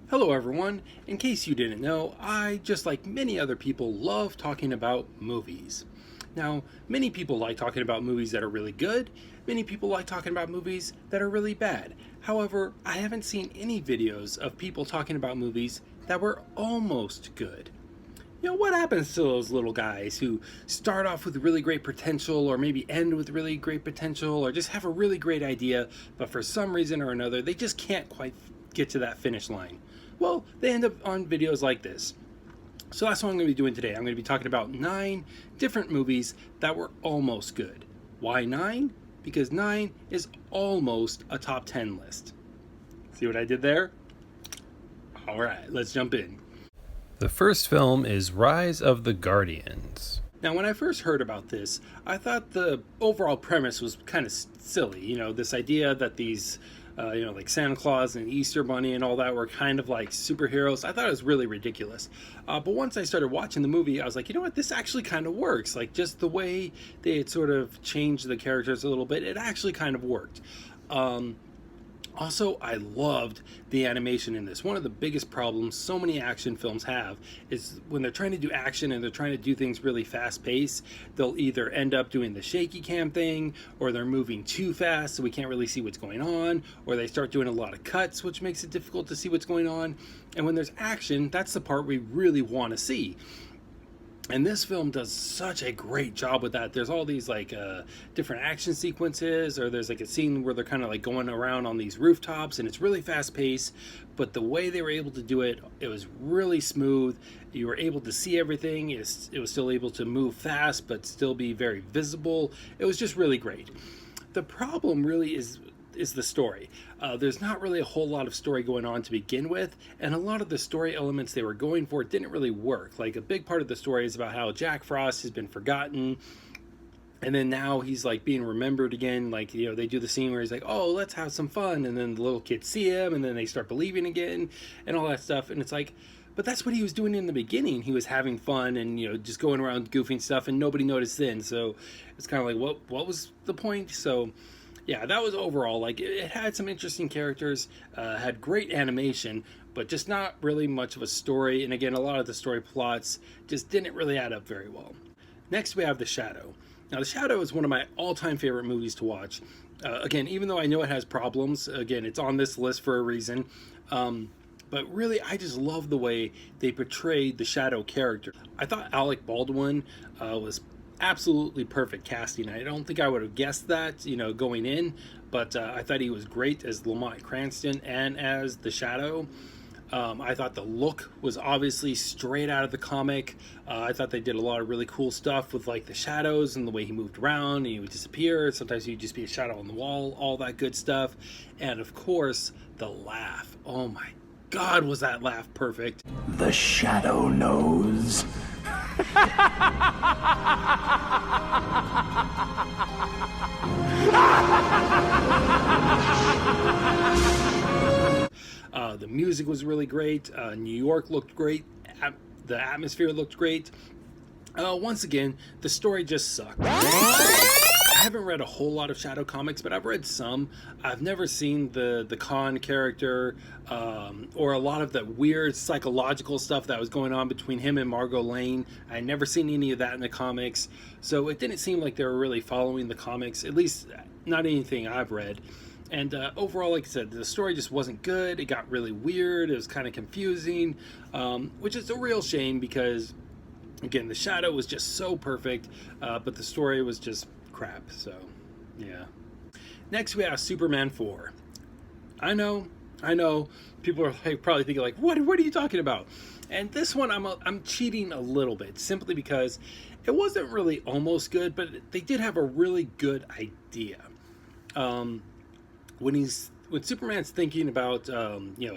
Hello everyone. In case you didn't know, I, just like many other people, love talking about movies. Now, many people like talking about movies that are really good. Many people like talking about movies that are really bad. However, I haven't seen any videos of people talking about movies that were almost good. What happens to those little guys who start off with really great potential, or maybe end with really great potential, or just have a really great idea, but for some reason or another, they just can't quite get to that finish line? Well, they end up on videos like this. So that's what I'm going to be doing today. I'm going to be talking about 9 different movies that were almost good. Why 9? Because 9 is almost a top 10 list. See what I did there? Alright, let's jump in. The first film is Rise of the Guardians. Now, when I first heard about this, I thought the overall premise was kind of silly. This idea that these, like Santa Claus and Easter Bunny and all that were kind of like superheroes. I thought it was really ridiculous. But once I started watching the movie, I was like, you know what, this actually kind of works. Like, just the way they had sort of changed the characters a little bit, it actually kind of worked. Also, I loved the animation in this. One of the biggest problems so many action films have is when they're trying to do action and they're trying to do things really fast paced, they'll either end up doing the shaky cam thing, or they're moving too fast so we can't really see what's going on, or they start doing a lot of cuts, which makes it difficult to see what's going on. And when there's action, that's the part we really want to see. And this film does such a great job with that. There's all these different action sequences, or there's like a scene where they're kind of like going around on these rooftops, and it's really fast paced, but the way they were able to do it, it was really smooth. You were able to see everything. It was still able to move fast, but still be very visible. It was just really great. The problem really is the story. There's not really a whole lot of story going on to begin with, and a lot of the story elements they were going for didn't really work. Like, a big part of the story is about how Jack Frost has been forgotten, and then now he's like being remembered again. Like, they do the scene where he's like, oh, let's have some fun, and then the little kids see him, and then they start believing again, and all that stuff. And it's like, but that's what he was doing in the beginning. He was having fun and just going around goofing stuff, and nobody noticed then. So it's kind of like, what was the point? So yeah, that was overall, like, it had some interesting characters, had great animation, but just not really much of a story. And again, a lot of the story plots just didn't really add up very well. Next, we have The Shadow. Now, The Shadow is one of my all-time favorite movies to watch. Again, even though I know it has problems, again, it's on this list for a reason. But really, I just love the way they portrayed the Shadow character. I thought Alec Baldwin was absolutely perfect casting. I don't think I would have guessed that, going in, but I thought he was great as Lamont Cranston and as the Shadow. I thought the look was obviously straight out of the comic. I thought they did a lot of really cool stuff with like the shadows and the way he moved around, and he would disappear. Sometimes he'd just be a shadow on the wall, all that good stuff. And of course, the laugh. Oh my God, was that laugh perfect. The Shadow knows. The music was really great. New York looked great. The atmosphere looked great. Once again, the story just sucked. I haven't read a whole lot of Shadow comics, but I've read some. I've never seen the Khan character, or a lot of the weird psychological stuff that was going on between him and Margot Lane. I'd never seen any of that in the comics, so it didn't seem like they were really following the comics, at least not anything I've read. And overall, like I said, the story just wasn't good. It got really weird. It was kind of confusing, which is a real shame because, again, the Shadow was just so perfect, but the story was just crap. So yeah. Next, we have Superman 4. I know people are probably thinking like, what are you talking about? And this one, I'm cheating a little bit, simply because it wasn't really almost good, but they did have a really good idea. When Superman's thinking about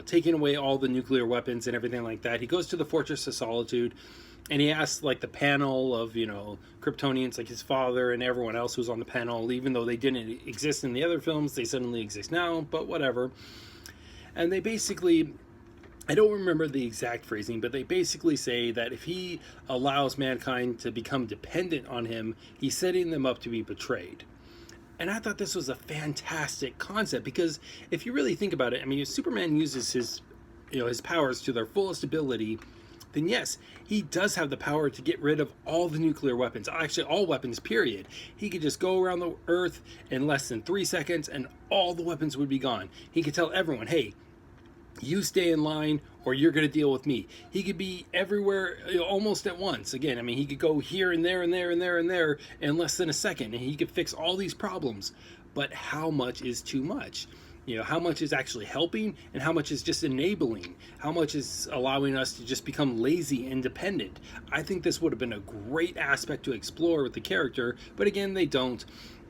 taking away all the nuclear weapons and everything like that, he goes to the Fortress of Solitude, and he asks like the panel of Kryptonians, like his father and everyone else who's on the panel, even though they didn't exist in the other films, they suddenly exist now, but whatever. And they basically, I don't remember the exact phrasing, but they basically say that if he allows mankind to become dependent on him, he's setting them up to be betrayed. And I thought this was a fantastic concept, because if you really think about it, I mean, Superman uses his powers to their fullest ability, then yes, he does have the power to get rid of all the nuclear weapons. Actually, all weapons, period. He could just go around the Earth in less than 3 seconds and all the weapons would be gone. He could tell everyone, hey, you stay in line or you're going to deal with me. He could be everywhere almost at once. Again, I mean, he could go here and there and there and there and there in less than a second, and he could fix all these problems. But how much is too much? How much is actually helping and how much is just enabling? How much is allowing us to just become lazy and dependent? I think this would have been a great aspect to explore with the character, but again, they don't.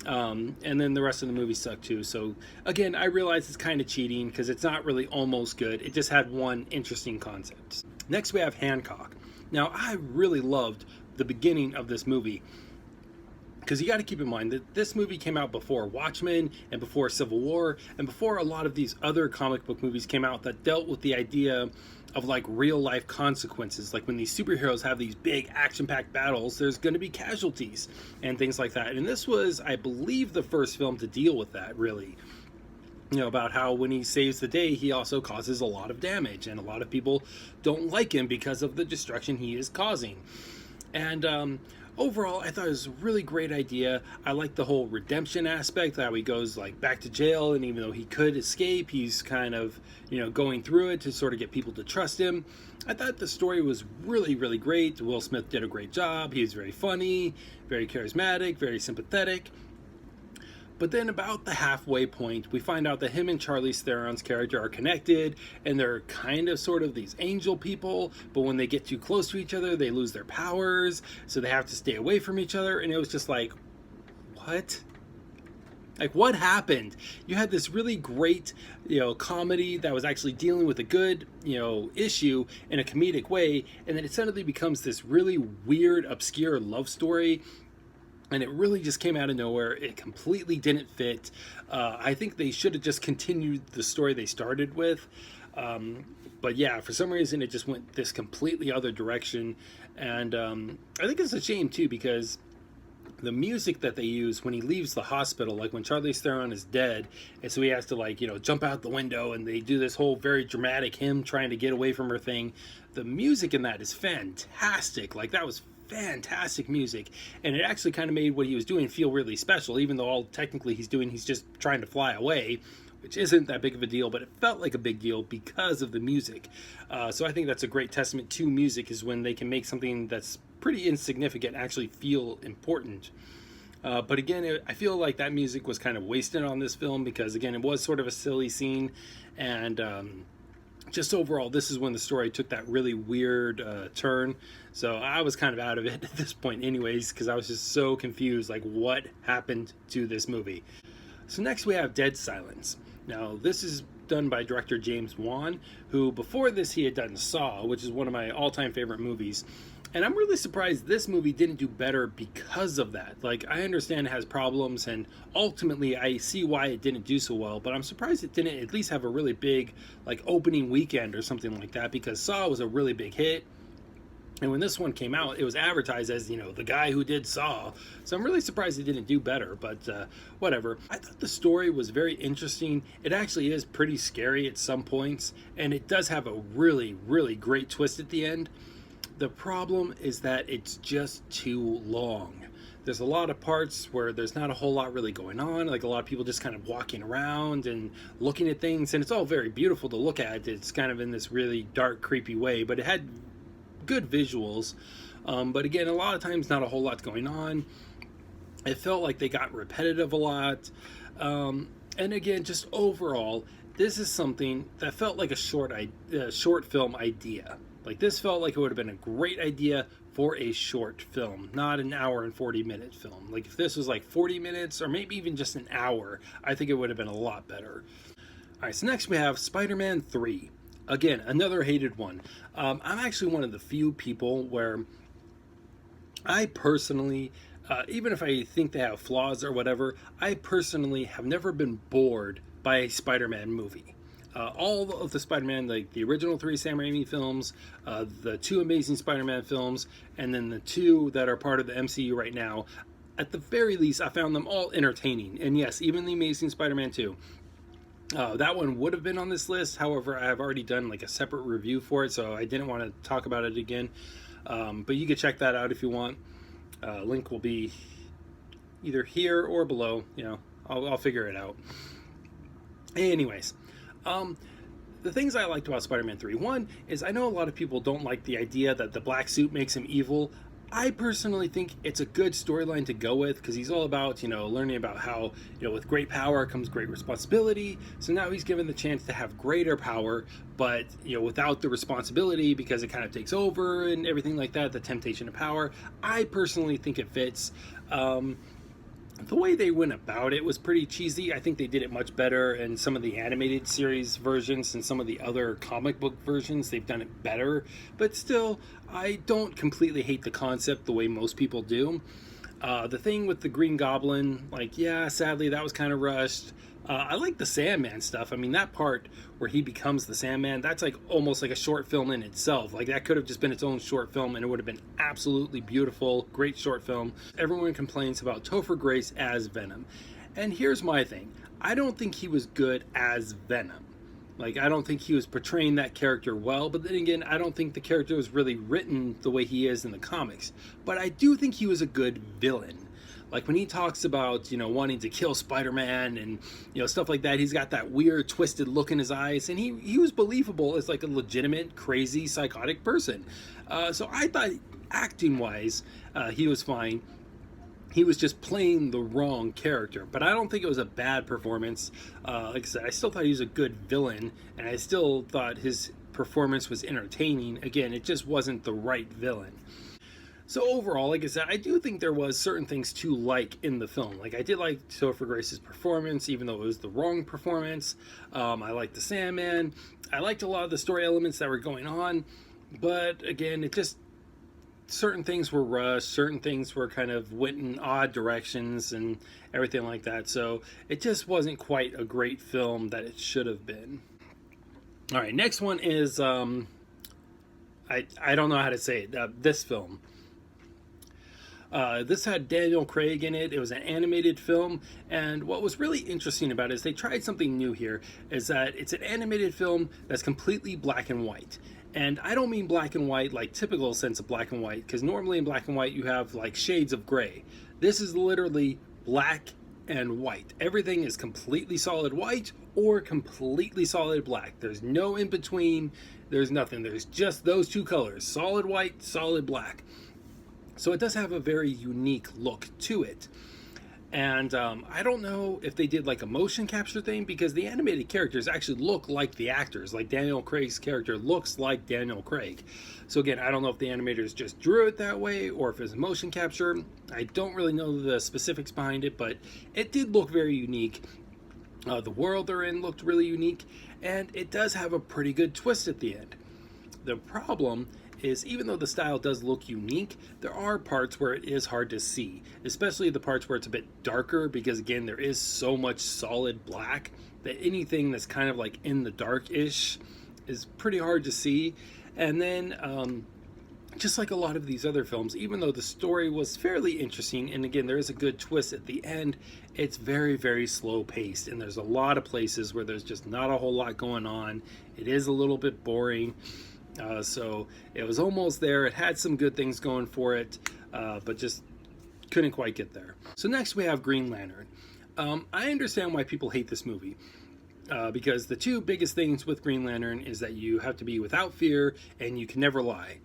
And then the rest of the movie sucked too. So again, I realize it's kind of cheating because it's not really almost good. It just had one interesting concept. Next, we have Hancock. Now, I really loved the beginning of this movie, because you got to keep in mind that this movie came out before Watchmen and before Civil War and before a lot of these other comic book movies came out that dealt with the idea of like real life consequences. Like when these superheroes have these big action-packed battles, there's going to be casualties and things like that. And this was, I believe, the first film to deal with that, really. About how when he saves the day, he also causes a lot of damage, and a lot of people don't like him because of the destruction he is causing. And overall, I thought it was a really great idea. I like the whole redemption aspect, how he goes like back to jail, and even though he could escape, he's kind of going through it to sort of get people to trust him. I thought the story was really, really great. Will Smith did a great job. He was very funny, very charismatic, very sympathetic. But then about the halfway point, we find out that him and Charlize Theron's character are connected, and they're kind of sort of these angel people, but when they get too close to each other, they lose their powers, so they have to stay away from each other, and it was just like, what? Like, what happened? You had this really great, comedy that was actually dealing with a good, issue in a comedic way, and then it suddenly becomes this really weird, obscure love story. And it really just came out of nowhere. It completely didn't fit. I think they should have just continued the story they started with. But yeah, for some reason, it just went this completely other direction. And I think it's a shame, too, because the music that they use when he leaves the hospital, like when Charlize Theron is dead, and so he has to jump out the window, and they do this whole very dramatic him trying to get away from her thing. The music in that is fantastic. Like, that was fantastic music, and it actually kind of made what he was doing feel really special, even though all technically he's just trying to fly away, which isn't that big of a deal, but it felt like a big deal because of the music. So I think that's a great testament to music, is when they can make something that's pretty insignificant actually feel important. But again, I feel like that music was kind of wasted on this film, because again, it was sort of a silly scene, and just overall, this is when the story took that really weird turn. So I was kind of out of it at this point anyways, because I was just so confused, like, what happened to this movie? So next we have Dead Silence. Now, this is done by director James Wan, who before this he had done Saw, which is one of my all-time favorite movies. And I'm really surprised this movie didn't do better because of that. Like, I understand it has problems, and ultimately I see why it didn't do so well, but I'm surprised it didn't at least have a really big, opening weekend or something like that, because Saw was a really big hit. And when this one came out, it was advertised as, the guy who did Saw. So I'm really surprised it didn't do better, but whatever. I thought the story was very interesting. It actually is pretty scary at some points, and it does have a really, really great twist at the end. The problem is that it's just too long. There's a lot of parts where there's not a whole lot really going on, like a lot of people just kind of walking around and looking at things, and it's all very beautiful to look at. It's kind of in this really dark, creepy way, but it had good visuals. But again, a lot of times not a whole lot going on. It felt like they got repetitive a lot. And again, just overall, this is something that felt like a short film idea. Like, this felt like it would have been a great idea for a short film, not an hour and 40-minute film. Like, if this was like 40 minutes or maybe even just an hour, I think it would have been a lot better. All right, so next we have Spider-Man 3. Again, another hated one. I'm actually one of the few people where I personally, even if I think they have flaws or whatever, I personally have never been bored by a Spider-Man movie. All of the Spider-Man, like the original 3 Sam Raimi films, the 2 Amazing Spider-Man films, and then the 2 that are part of the MCU right now, at the very least, I found them all entertaining. And yes, even the Amazing Spider-Man 2. That one would have been on this list. However, I've already done like a separate review for it, so I didn't want to talk about it again. But you can check that out if you want. Link will be either here or below. I'll figure it out. Anyways, the things I liked about Spider-Man 3. One is I know a lot of people don't like the idea that the black suit makes him evil. I personally think it's a good storyline to go with because he's all about, learning about how, with great power comes great responsibility. So now he's given the chance to have greater power, but, without the responsibility because it kind of takes over and everything like that, the temptation of power. I personally think it fits. The way they went about it was pretty cheesy. I think they did it much better in some of the animated series versions and some of the other comic book versions. They've done it better, but still, I don't completely hate the concept the way most people do. The thing with the Green Goblin, sadly, that was kind of rushed. I like the Sandman stuff. I mean, that part where he becomes the Sandman, that's like almost like a short film in itself. Like, that could have just been its own short film and it would have been absolutely beautiful. Great short film. Everyone complains about Topher Grace as Venom. And here's my thing. I don't think he was good as Venom. Like, I don't think he was portraying that character well, but then again, I don't think the character was really written the way he is in the comics. But I do think he was a good villain. Like, when he talks about, wanting to kill Spider-Man and, stuff like that, he's got that weird, twisted look in his eyes, and he was believable as, like, a legitimate, crazy, psychotic person. So I thought, acting-wise, he was fine. He was just playing the wrong character, but I don't think it was a bad performance. Like I said, I still thought he was a good villain, and I still thought his performance was entertaining. Again, it just wasn't the right villain. So overall, like I said, I do think there was certain things to like in the film. Like, I did like Topher Grace's performance, even though it was the wrong performance. I liked the Sandman. I liked a lot of the story elements that were going on, but again, certain things were rushed, certain things were kind of went in odd directions and everything like that. So it just wasn't quite a great film that it should have been. All right, next one is, I don't know how to say it, this film. This had Daniel Craig in it. It was an animated film, and what was really interesting about it is they tried something new here, is that it's an animated film that's completely black and white. And I don't mean black and white like typical sense of black and white, because normally in black and white you have like shades of gray. This is literally black and white. Everything is completely solid white or completely solid black. There's no in between. There's nothing. There's just those two colors, solid white, solid black. So it does have a very unique look to it. And I don't know if they did like a motion capture thing, because the animated characters actually look like the actors. Like, Daniel Craig's character looks like Daniel Craig. So again, I don't know if the animators just drew it that way or if it's motion capture. I don't really know the specifics behind it, but it did look very unique. The world they're in looked really unique, and it does have a pretty good twist at the end. The problem is, even though the style does look unique, there are parts where it is hard to see, especially the parts where it's a bit darker, because again, there is so much solid black that anything that's kind of like in the dark-ish is pretty hard to see. And then just like a lot of these other films, even though the story was fairly interesting, and again, there is a good twist at the end, it's very, very slow paced, and there's a lot of places where there's just not a whole lot going on. It is a little bit boring. So it was almost there. It had some good things going for it, but just couldn't quite get there. So next we have Green Lantern. I understand why people hate this movie, because the two biggest things with Green Lantern is that you have to be without fear and you can never lie.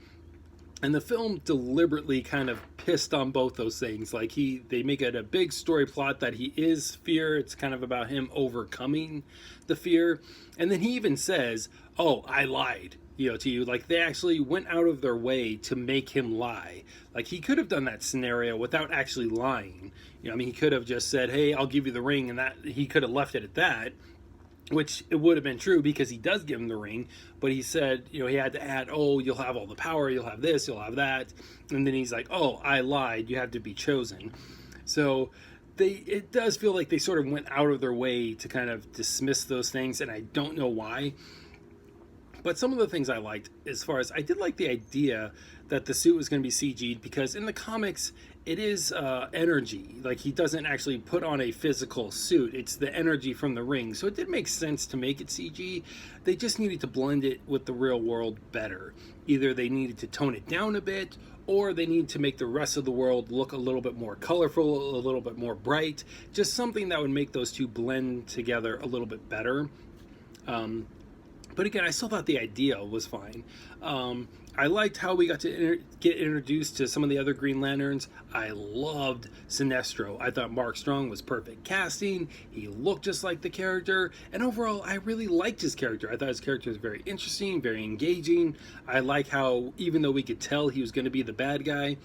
And the film deliberately kind of pissed on both those things. Like, they make it a big story plot that he is fear. It's kind of about him overcoming the fear. And then he even says, "Oh, I lied." To you. Like, they actually went out of their way to make him lie. Like, he could have done that scenario without actually lying. He could have just said, "Hey, I'll give you the ring," and that he could have left it at that, which it would have been true because he does give him the ring. But he said, he had to add, "Oh, you'll have all the power, you'll have this, you'll have that," and then he's like, "Oh, I lied, you have to be chosen." So it does feel like they sort of went out of their way to kind of dismiss those things, and I don't know why. But some of the things I liked, as far as I did like the idea that the suit was going to be CG'd, because in the comics it is energy. Like, he doesn't actually put on a physical suit, it's the energy from the ring. So it did make sense to make it CG. They just needed to blend it with the real world better. Either they needed to tone it down a bit, or they need to make the rest of the world look a little bit more colorful, a little bit more bright. Just something that would make those two blend together a little bit better. But again, I still thought the idea was fine. I liked how we got to get introduced to some of the other Green Lanterns. I loved Sinestro. I thought Mark Strong was perfect casting. He looked just like the character. And overall, I really liked his character. I thought his character was very interesting, very engaging. I like how, even though we could tell he was going to be the bad guy,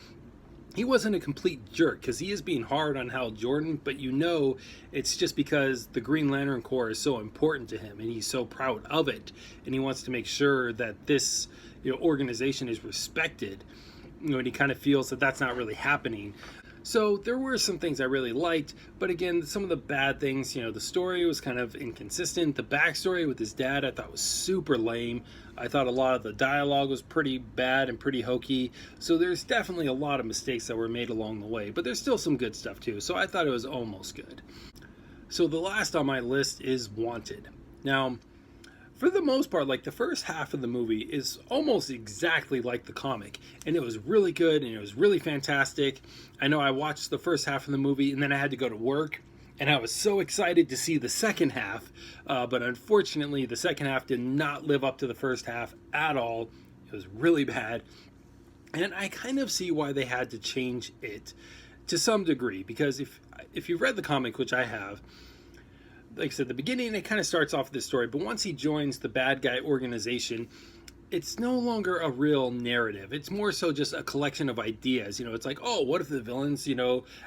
he wasn't a complete jerk, because he is being hard on Hal Jordan, but you know it's just because the Green Lantern Corps is so important to him and he's so proud of it, and he wants to make sure that this, organization is respected, and he kind of feels that that's not really happening. So there were some things I really liked, but again, some of the bad things, the story was kind of inconsistent. The backstory with his dad I thought was super lame. I thought a lot of the dialogue was pretty bad and pretty hokey. So there's definitely a lot of mistakes that were made along the way, but there's still some good stuff too. So I thought it was almost good. So the last on my list is Wanted. Now, for the most part, like, the first half of the movie is almost exactly like the comic, and it was really good and it was really fantastic. I know I watched the first half of the movie and then I had to go to work, and I was so excited to see the second half, but unfortunately the second half did not live up to the first half at all. It was really bad, and I kind of see why they had to change it to some degree, because if you've read the comic, which I have, like I said, the beginning, it kind of starts off this story, but once he joins the bad guy organization, it's no longer a real narrative. It's more so just a collection of ideas. It's like, oh, what if the villains,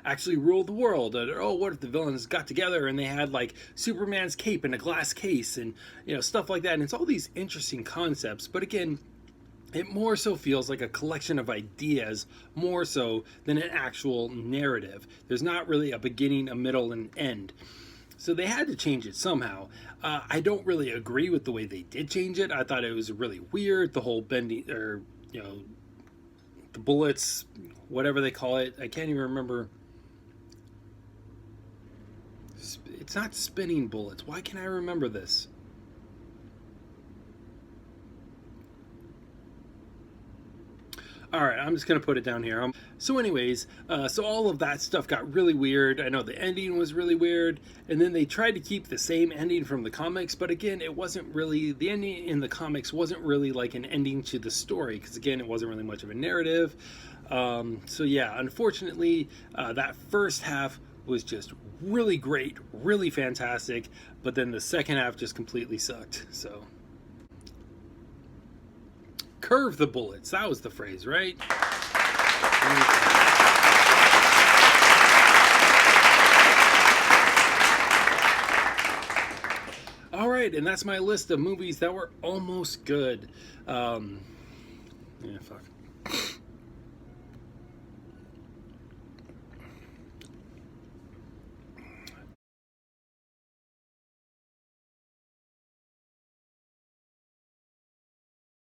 actually ruled the world? Or, oh, what if the villains got together and they had, like, Superman's cape in a glass case and, stuff like that. And it's all these interesting concepts. But again, it more so feels like a collection of ideas more so than an actual narrative. There's not really a beginning, a middle, and end. So they had to change it somehow. I don't really agree with the way they did change it. I thought it was really weird, the whole bending, or, the bullets, whatever they call it. I can't even remember. It's not spinning bullets. Why can't I remember this? Alright, I'm just going to put it down here. So anyways, so all of that stuff got really weird. I know the ending was really weird, and then they tried to keep the same ending from the comics, but again, it wasn't really, the ending in the comics wasn't really like an ending to the story, because again, it wasn't really much of a narrative. So yeah, unfortunately, that first half was just really great, really fantastic, but then the second half just completely sucked, so... Curve the bullets. That was the phrase, right? All right, and that's my list of movies that were almost good. Yeah, fuck.